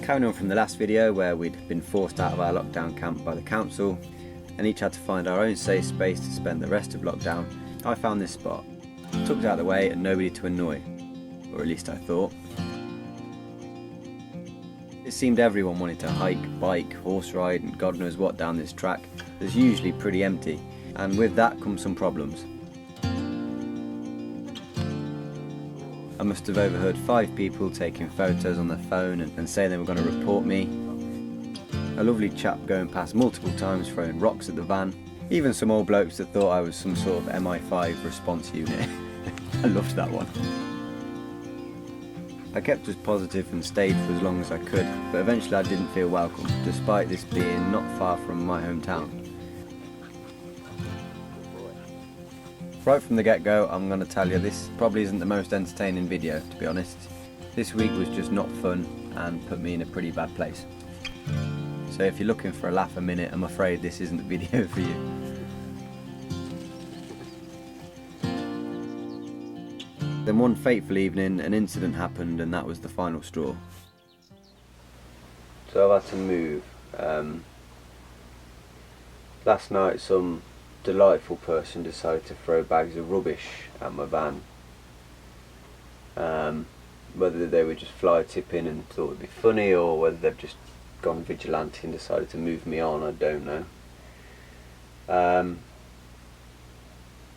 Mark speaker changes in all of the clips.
Speaker 1: Carrying on from the last video where we'd been forced out of our lockdown camp by the council and each had to find our own safe space to spend the rest of lockdown, I found this spot. Tucked out of the way and nobody to annoy, or at least I thought. It seemed everyone wanted to hike, bike, horse ride and God knows what down this track that's usually pretty empty, and with that comes some problems. I must have overheard 5 people taking photos on their phone and saying they were going to report me. A lovely chap going past multiple times throwing rocks at the van. Even some old blokes that thought I was some sort of MI5 response unit. I loved that one. I kept as positive and stayed for as long as I could, but eventually I didn't feel welcome, despite this being not far from my hometown. Right from the get-go, I'm going to tell you this probably isn't the most entertaining video, to be honest. This week was just not fun and put me in a pretty bad place. So if you're looking for a laugh a minute, I'm afraid this isn't the video for you. Then one fateful evening, an incident happened and that was the final straw. So I've had to move. Last night some delightful person decided to throw bags of rubbish at my van. Whether they were just fly tipping and thought it'd be funny, or whether they've just gone vigilante and decided to move me on, I don't know.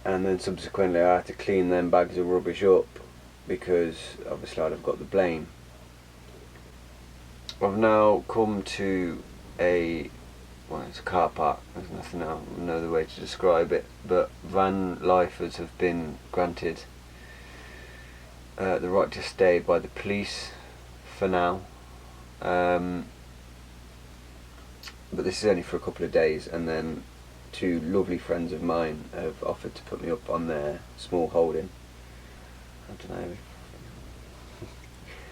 Speaker 1: And then subsequently I had to clean them bags of rubbish up because obviously I'd have got the blame. I've now come to well, it's a car park, there's nothing else, no other way to describe it, but van lifers have been granted the right to stay by the police for now, but this is only for a couple of days, and then 2 lovely friends of mine have offered to put me up on their small holding. I don't know.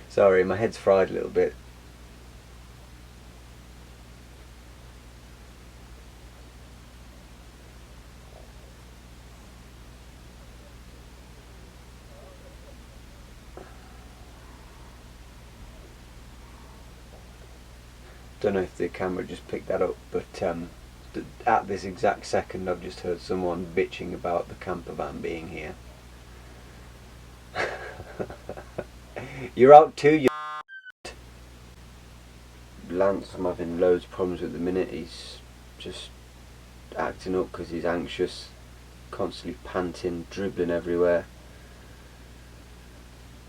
Speaker 1: Sorry, my head's fried a little bit. Don't know if the camera just picked that up, but at this exact second I've just heard someone bitching about the camper van being here. You're out too, you Lance, I'm having loads of problems at the minute. He's just acting up because he's anxious, constantly panting, dribbling everywhere.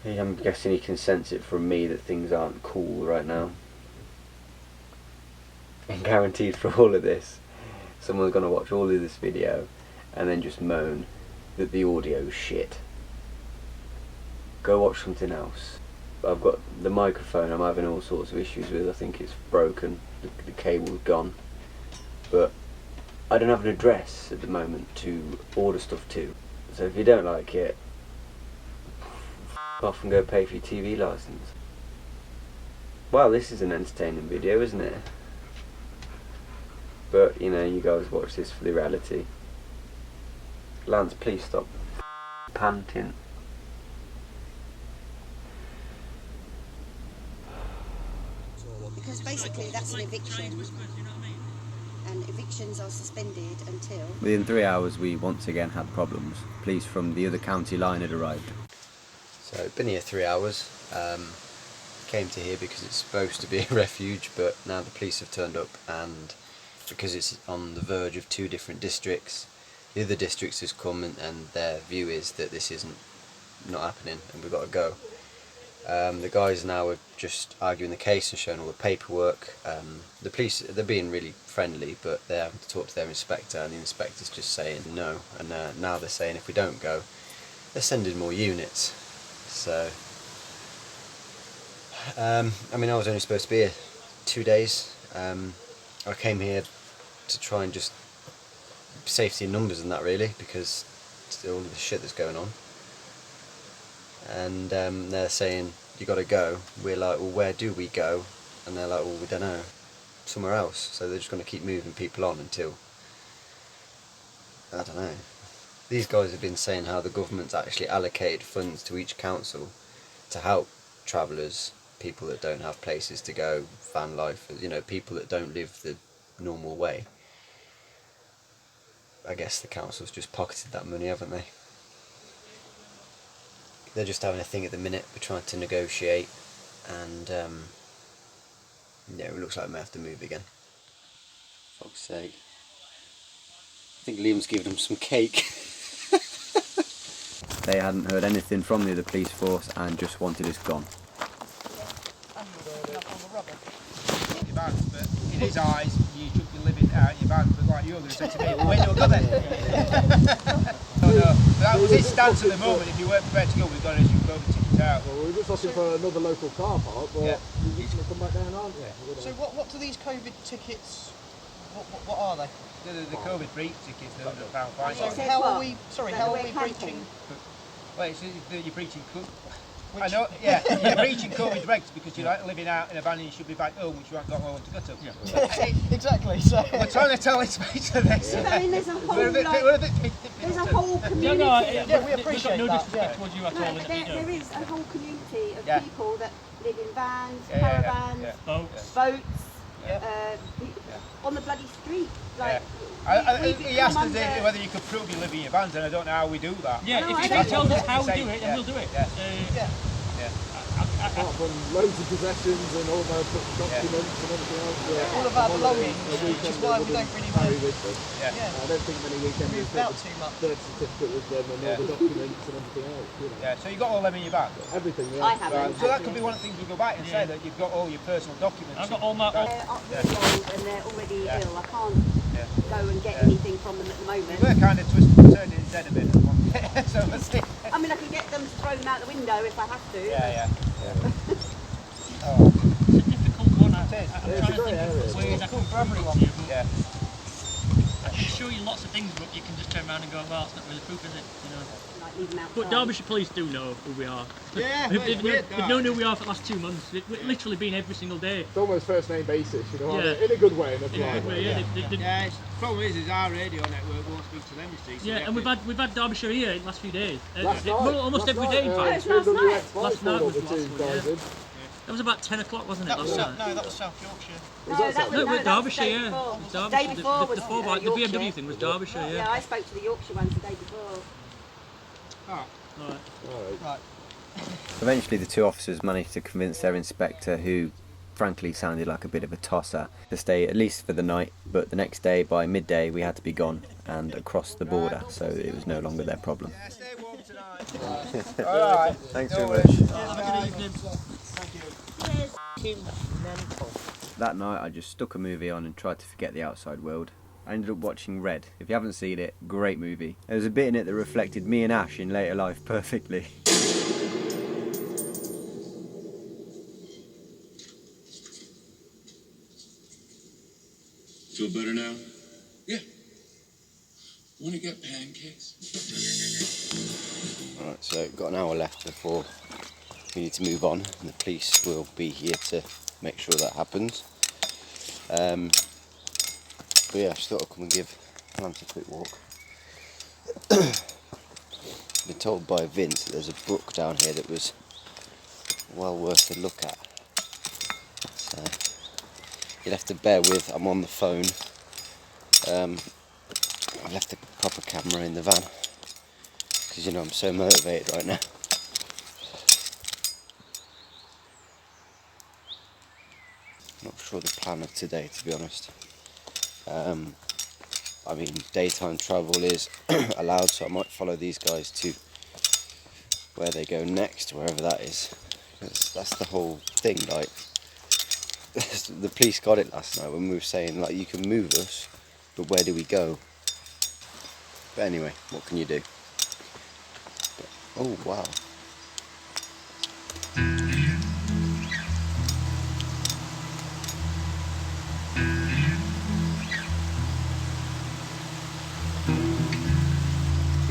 Speaker 1: I'm guessing he can sense it from me that things aren't cool right now. And guaranteed for all of this, someone's going to watch all of this video and then just moan that the audio's shit. Go watch something else. I've got the microphone I'm having all sorts of issues with. I think it's broken, the cable's gone, but I don't have an address at the moment to order stuff to, so if you don't like it, f off and go pay for your TV licence. Well, this is an entertaining video, isn't it? But, you know, you guys watch this for the reality. Lance, please stop panting.
Speaker 2: Because basically that's an eviction, and evictions are suspended until...
Speaker 1: Within 3 hours we once again had problems. Police from the other county line had arrived. So I've been here 3 hours. Came to here because it's supposed to be a refuge, but now the police have turned up, and because it's on the verge of 2 different districts, the other districts has come and their view is that this isn't not happening and we've got to go. The guys now are just arguing the case and showing all the paperwork. The police, they're being really friendly, but they're having to talk to their inspector, and the inspector's just saying no, and now they're saying if we don't go, they're sending more units. So I mean, I was only supposed to be here 2 days. I came here to try and just safety in numbers and that, really, because all of the shit that's going on. And they're saying you got to go. We're like, well, where do we go? And they're like, well, we don't know, somewhere else. So they're just going to keep moving people on until, I don't know. These guys have been saying how the government's actually allocated funds to each council to help travellers people that don't have places to go, van life, you know, people that don't live the normal way. I guess the council's just pocketed that money, haven't they? They're just having a thing at the minute. We're trying to negotiate, and yeah, it looks like we may have to move again. Fuck's sake. I think Liam's given them some cake. They hadn't heard anything from the other police force and just wanted us gone.
Speaker 3: Your vans, but in his eyes, you should be living out your vans, but like you're going to say to me, when you'll go then. No, but that was his stance at the moment. If you weren't prepared to go, we've got to issue COVID tickets out.
Speaker 4: Well, we're just looking for another local car park, but
Speaker 3: Yeah.
Speaker 4: you're just going to come back down, aren't you?
Speaker 5: So what do these COVID tickets, what are they?
Speaker 3: The COVID breach tickets, the £100 fine.
Speaker 5: So
Speaker 2: says
Speaker 5: how are
Speaker 2: what?
Speaker 5: we, sorry,
Speaker 2: That
Speaker 5: how are
Speaker 2: we're
Speaker 5: we
Speaker 2: camping.
Speaker 5: breaching?
Speaker 3: Well, it's, you're breaching I know, yeah, you're breaching COVID regs because you're like living out in a van and you should be back home, which you haven't got home to go to. Yeah.
Speaker 5: Exactly, so...
Speaker 3: We're trying to tell Inspector this.
Speaker 2: I mean, there's a whole,
Speaker 3: We're a bit,
Speaker 2: like,
Speaker 3: we're a bit
Speaker 2: there's a whole community.
Speaker 5: Yeah, we appreciate
Speaker 6: no
Speaker 5: that,
Speaker 6: disrespect
Speaker 5: yeah.
Speaker 6: towards you at
Speaker 2: No,
Speaker 6: all.
Speaker 2: but
Speaker 6: and, you know,
Speaker 2: there is a whole community of
Speaker 3: Yeah.
Speaker 2: people that live in vans,
Speaker 3: Yeah,
Speaker 2: caravans,
Speaker 3: yeah.
Speaker 6: boats.
Speaker 2: boats,
Speaker 3: Yeah.
Speaker 2: on the bloody street. Like,
Speaker 3: He asked us
Speaker 2: under-
Speaker 3: whether you could prove you live in your vans, and I don't know how we do that.
Speaker 6: Yeah,
Speaker 2: No,
Speaker 6: if
Speaker 2: I
Speaker 6: you
Speaker 2: don't
Speaker 6: can tell
Speaker 2: know.
Speaker 6: us how we
Speaker 3: Say-
Speaker 6: do it,
Speaker 3: yeah.
Speaker 6: then we'll do it.
Speaker 3: Yeah.
Speaker 5: Yeah.
Speaker 4: Apart from loads of possessions and all my documents and everything else.
Speaker 5: All of our belongings,
Speaker 4: a
Speaker 5: which is
Speaker 4: weekend
Speaker 5: why we
Speaker 4: wouldn't
Speaker 5: don't really
Speaker 4: carry
Speaker 5: move.
Speaker 4: with them.
Speaker 3: Yeah.
Speaker 5: Yeah.
Speaker 4: I don't think many weekends
Speaker 5: Move
Speaker 4: we
Speaker 5: about
Speaker 4: take
Speaker 5: too much.
Speaker 4: the birth certificate with them and all the documents and everything else. You know.
Speaker 3: Yeah, so you got all them in your bag?
Speaker 4: Everything, yeah.
Speaker 2: I haven't.
Speaker 3: Right. So that could be one of the things we go back and say, that you've got all your personal documents.
Speaker 6: I've got all my...
Speaker 2: They're really old and they're already
Speaker 3: Yeah.
Speaker 2: ill. I can't
Speaker 3: Yeah.
Speaker 2: go and get
Speaker 3: Yeah.
Speaker 2: anything from them at the moment.
Speaker 3: We're kind of twisted and turned in his head a bit. So let's see.
Speaker 2: I mean, I can get them to throw them out the window if I have to.
Speaker 3: Yeah. Oh,
Speaker 6: It's a difficult one. I'm
Speaker 3: It is.
Speaker 6: trying
Speaker 4: It's a
Speaker 6: to
Speaker 4: great
Speaker 6: think
Speaker 4: area.
Speaker 6: of ways I can
Speaker 5: for everyone.
Speaker 6: prove it to you,
Speaker 3: yeah.
Speaker 6: but I can show you lots of things, but you can just turn around and go, well, it's not really proof, is it? You know.
Speaker 2: Like, leave them outside.
Speaker 6: But Derbyshire police do know who we are.
Speaker 3: Yeah,
Speaker 6: They've
Speaker 3: weird,
Speaker 6: known who we are for the last 2 months. We've literally been every single day.
Speaker 4: It's almost first name basis, you know,
Speaker 6: Yeah.
Speaker 4: in a good way. In a
Speaker 6: In a good way, yeah.
Speaker 3: Yeah, the problem is our radio network won't speak to them, you see. So
Speaker 6: Yeah, and we've had Derbyshire here in the last few days.
Speaker 4: Last night,
Speaker 6: Almost every day, in
Speaker 4: last
Speaker 6: fact.
Speaker 2: It's last night.
Speaker 6: Last night was
Speaker 4: the
Speaker 6: last
Speaker 4: two
Speaker 6: one,
Speaker 4: guys
Speaker 6: yeah.
Speaker 4: in.
Speaker 6: That was about 10 o'clock, wasn't it?
Speaker 5: That was
Speaker 6: last night?
Speaker 5: no, that was South Yorkshire.
Speaker 2: No,
Speaker 4: that
Speaker 2: that was,
Speaker 6: No,
Speaker 2: no,
Speaker 6: with
Speaker 2: that was the
Speaker 6: Derbyshire,
Speaker 2: day
Speaker 6: yeah.
Speaker 2: before.
Speaker 6: It was
Speaker 2: The
Speaker 6: Derbyshire.
Speaker 2: day before was
Speaker 6: the
Speaker 2: Yorkshire.
Speaker 6: BMW thing was Derbyshire,
Speaker 2: Yeah,
Speaker 6: yeah.
Speaker 2: I spoke to the Yorkshire ones the day before.
Speaker 3: Oh,
Speaker 6: Alright.
Speaker 4: Alright.
Speaker 5: Right.
Speaker 1: Eventually the two officers managed to convince their inspector, who frankly sounded like a bit of a tosser, to stay at least for the night, but the next day by midday we had to be gone and across the border, so it was no longer their problem.
Speaker 3: yeah, stay warm tonight. Alright.
Speaker 1: Thanks
Speaker 3: No
Speaker 1: very much.
Speaker 3: worries.
Speaker 6: Have a good evening.
Speaker 1: That night I just stuck a movie on and tried to forget the outside world. I ended up watching Red. If you haven't seen it, great movie. There was a bit in it that reflected me and Ash in later life perfectly.
Speaker 7: Feel better now? Yeah. Want to get pancakes?
Speaker 1: Alright, so got an hour left before we need to move on, and the police will be here to make sure that happens. But yeah, I just thought I'd come and give Lance a quick walk. Been told by Vince that there's a brook down here that was well worth a look at. So you'll have to bear with, I'm on the phone. I've left the proper camera in the van because, you know, I'm so motivated right now. Not sure the plan of today, to be honest. I mean, daytime travel is allowed, so I might follow these guys to where they go next, wherever that is. That's the whole thing, like, the police got it last night when we were saying, like, you can move us, but where do we go? But anyway, what can you do? But, oh, wow.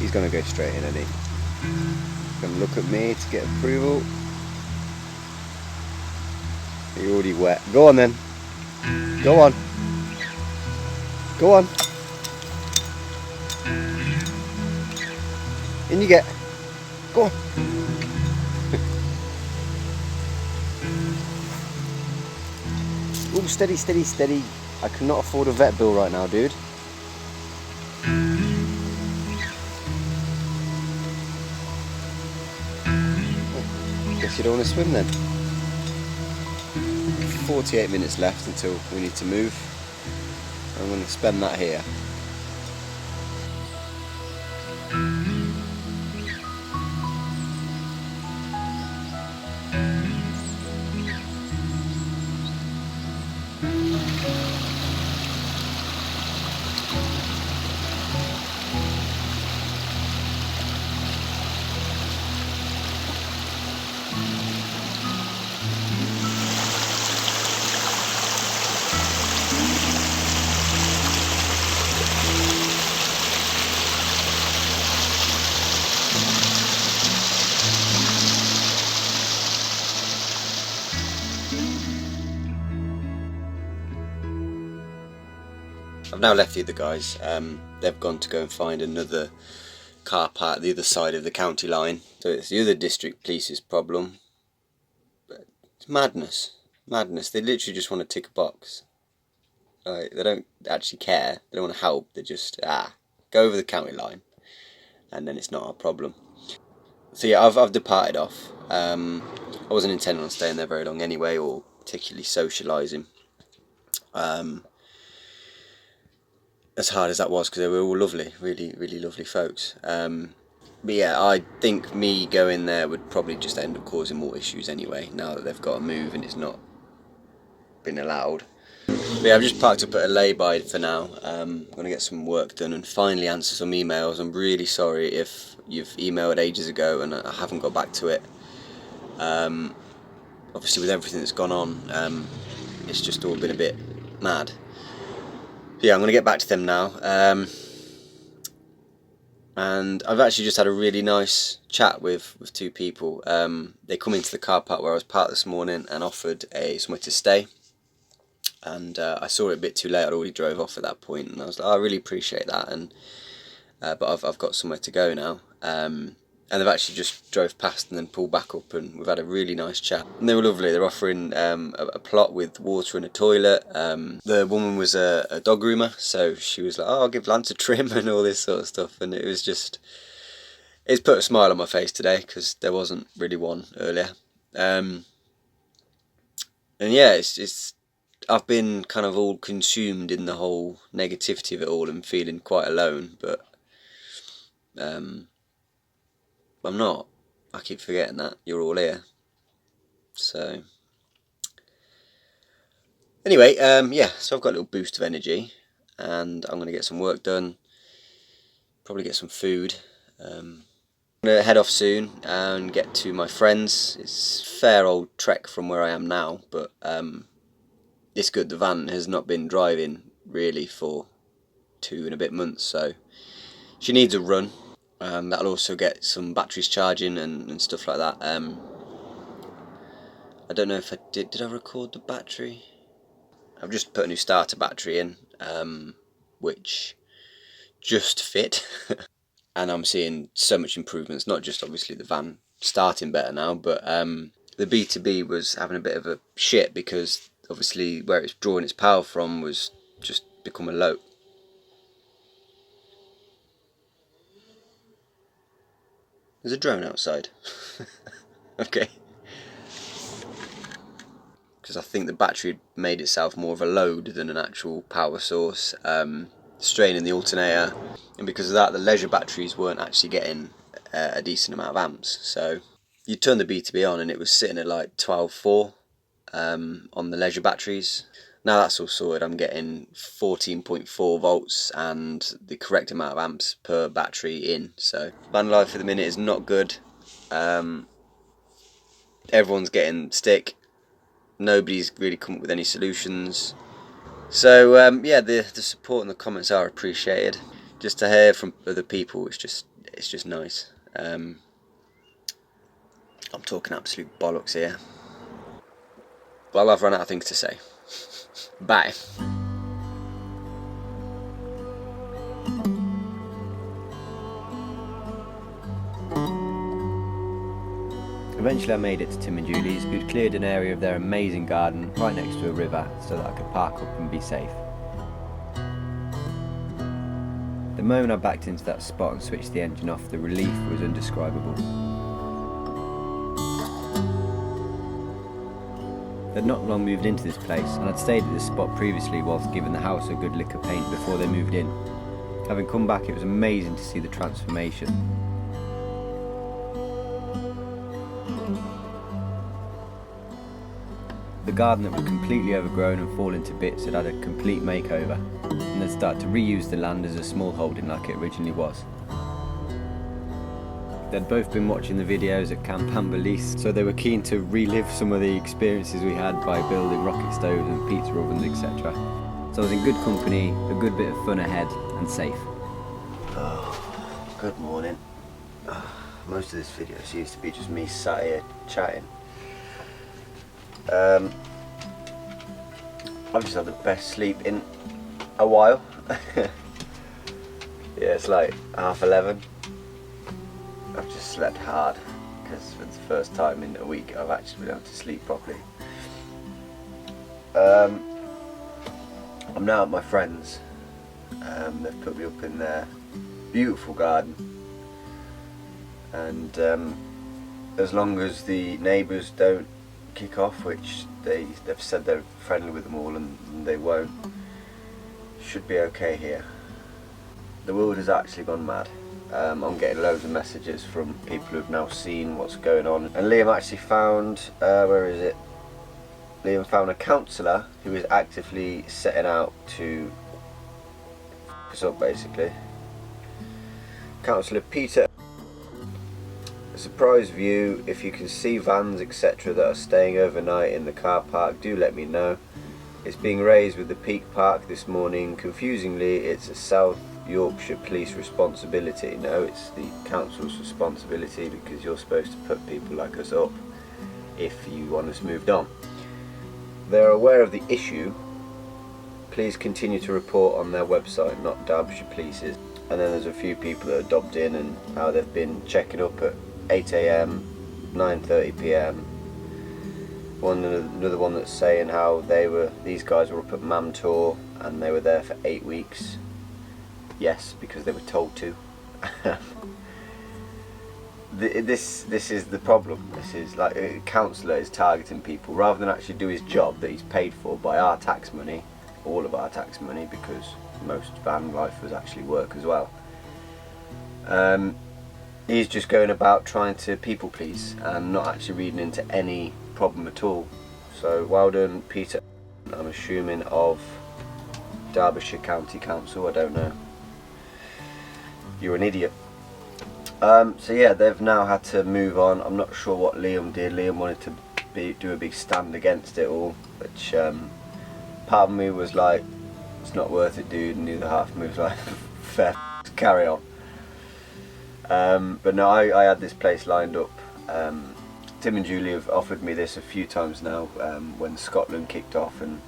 Speaker 1: He's gonna go straight in, isn't he? Gonna look at me to get approval. You're already wet. Go on then. Go on. Go on. In you get. Go on. Oh, steady, steady, steady. I cannot afford a vet bill right now, dude. Guess you don't want to swim then. 48 minutes left until we need to move. I'm going to spend that here. I've now left the other guys. They've gone to go and find another car park the other side of the county line. So it's the other district police's problem. But it's madness. Madness. They literally just want to tick a box. They don't actually care. They don't want to help. They just, go over the county line. And then it's not our problem. So yeah, I've departed off. I wasn't intending on staying there very long anyway, or particularly socialising. As hard as that was, because they were all lovely, really, really lovely folks. But yeah, I think me going there would probably just end up causing more issues anyway, now that they've got to move and it's not been allowed. But yeah, I've just parked up at a lay-by for now. I'm going to get some work done and finally answer some emails. I'm really sorry if you've emailed ages ago and I haven't got back to it. Obviously with everything that's gone on, it's just all been a bit mad. Yeah, I'm going to get back to them now, and I've actually just had a really nice chat with two people. They come into the car park where I was parked this morning and offered somewhere to stay, and I saw it a bit too late. I'd already drove off at that point, and I was like, I really appreciate that, and but I've got somewhere to go now. And they've actually just drove past and then pulled back up, and we've had a really nice chat. And they were lovely. They're offering a plot with water and a toilet. The woman was a dog groomer, so she was like, I'll give Lance a trim and all this sort of stuff. And it was just, it's put a smile on my face today, because there wasn't really one earlier. And yeah, I've been kind of all consumed in the whole negativity of it all and feeling quite alone, but I'm not. I keep forgetting that. You're all here. So anyway, yeah, so I've got a little boost of energy and I'm going to get some work done, probably get some food. I'm going to head off soon and get to my friends. It's a fair old trek from where I am now, but it's good. The van has not been driving really for 2 and a bit months, so she needs a run. That'll also get some batteries charging and stuff like that. I don't know if I did I record the battery? I've just put a new starter battery in, which just fit. And I'm seeing so much improvements, not just obviously the van starting better now, but the B2B was having a bit of a shit because obviously where it's drawing its power from was just become a low. There's a drone outside. Okay. Because I think the battery made itself more of a load than an actual power source, straining the alternator, and because of that the leisure batteries weren't actually getting a decent amount of amps. So you turn the B2B on and it was sitting at like 12.4 on the leisure batteries. Now that's all sorted, I'm getting 14.4 volts and the correct amount of amps per battery in. So van life at the minute is not good. Everyone's getting stick. Nobody's really come up with any solutions. So yeah, the support and the comments are appreciated. Just to hear from other people, it's just nice. I'm talking absolute bollocks here. Well, I've run out of things to say. Bye. Eventually I made it to Tim and Julie's, who'd cleared an area of their amazing garden right next to a river so that I could park up and be safe. The moment I backed into that spot and switched the engine off, the relief was indescribable. They'd not long moved into this place, and I'd stayed at this spot previously whilst giving the house a good lick of paint before they moved in. Having come back, it was amazing to see the transformation. The garden that was completely overgrown and fallen to bits had had a complete makeover, and they'd started to reuse the land as a small holding like it originally was. They'd both been watching the videos at Camp Amberlease, so they were keen to relive some of the experiences we had by building rocket stoves and pizza ovens, etc. So I was in good company, a good bit of fun ahead, and safe. Oh, good morning. Most of this video seems to be just me sat here chatting. I've just had the best sleep in a while. Yeah, it's like 11:30. I've just slept hard because for the first time in a week I've actually been able to sleep properly. I'm now at my friend's. They've put me up in their beautiful garden, and as long as the neighbours don't kick off, which they've said they're friendly with them all and they won't, should be okay here. The world has actually gone mad. I'm getting loads of messages from people who've now seen what's going on, and Liam actually found, where is it? Liam found a counsellor who is actively setting out to f*** us up, basically. Counsellor Peter. A surprise view. If you can see vans etc that are staying overnight in the car park, do let me know. It's being raised with the Peak Park this morning. Confusingly, it's a South Yorkshire Police responsibility. No, it's the council's responsibility, because you're supposed to put people like us up if you want us moved on. They're aware of the issue. Please continue to report on their website, not Derbyshire Police's. And then there's a few people that are dobbed in and how they've been checking up at 8 AM, 9:30 PM. Another one that's saying how these guys were up at Mamtor and they were there for 8 weeks. Yes, because they were told to. This is the problem. This is like a counsellor is targeting people rather than actually do his job that he's paid for by our tax money, all of our tax money, because most van lifers actually work as well. He's just going about trying to people please and not actually reading into any problem at all. So well done, Peter. I'm assuming of Derbyshire County Council, I don't know. You're an idiot. So yeah, they've now had to move on. I'm not sure what Liam did. Liam wanted to do a big stand against it all, which part of me was like, it's not worth it, dude, and the other half of me was like, fair, carry on. But no, I had this place lined up. Tim and Julie have offered me this a few times now when Scotland kicked off, and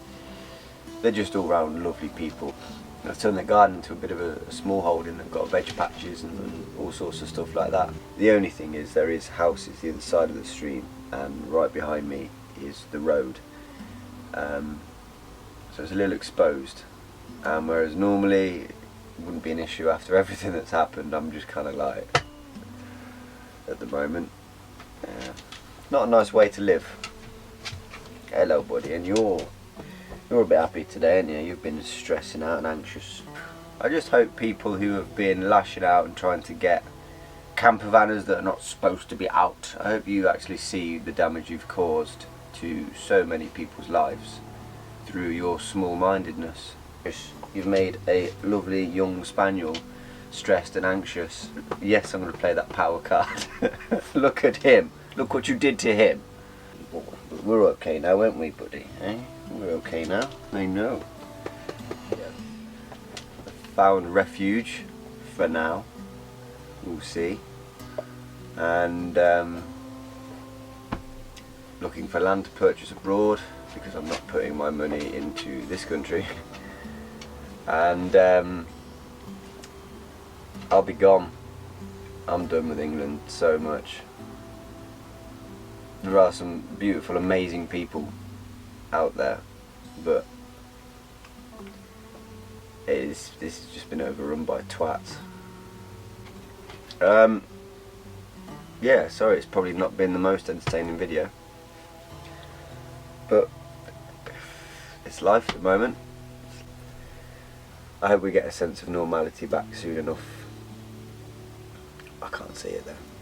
Speaker 1: they're just all round lovely people. I've turned the garden into a bit of a small holding. They've got veg patches and all sorts of stuff like that. The only thing is there is houses the other side of the stream, and right behind me is the road. So it's a little exposed, whereas normally it wouldn't be an issue after everything that's happened. I'm just kind of like, at the moment, not a nice way to live. Hello buddy, and you're a bit happy today, aren't you? You've been stressing out and anxious. I just hope people who have been lashing out and trying to get camper vanners that are not supposed to be out, I hope you actually see the damage you've caused to so many people's lives through your small-mindedness. You've made a lovely young spaniel stressed and anxious. Yes, I'm going to play that power card. Look at him. Look what you did to him. We're okay now, aren't we, buddy? Eh? We're okay now. I know. Found refuge for now. We'll see. And looking for land to purchase abroad, because I'm not putting my money into this country. And I'll be gone. I'm done with England so much. There are some beautiful, amazing people out there, but this has just been overrun by twats. Yeah, sorry, it's probably not been the most entertaining video, but it's life at the moment. I hope we get a sense of normality back soon enough. I can't see it though.